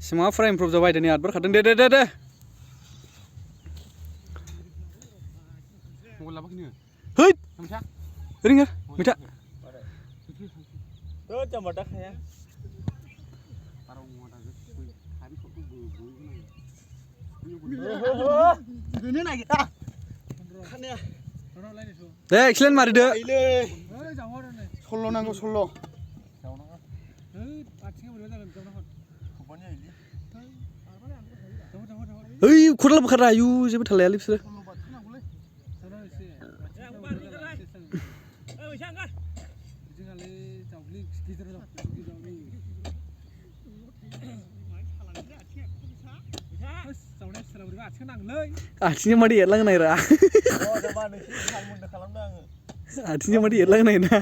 सिमा फ्राय इमप्रुभ जाबाय दिनै आदबार खादों दे है रिंगार मिथा दे एक्सलेन्ट मारिदो सल्ल' नांगौ सल्ल' ओइ खदाल बोखारा आयु जेबो थालायालै बिसोरो आथिंजों मादि एरलांनाय रा आथिंजों मादि एरलांनाय ना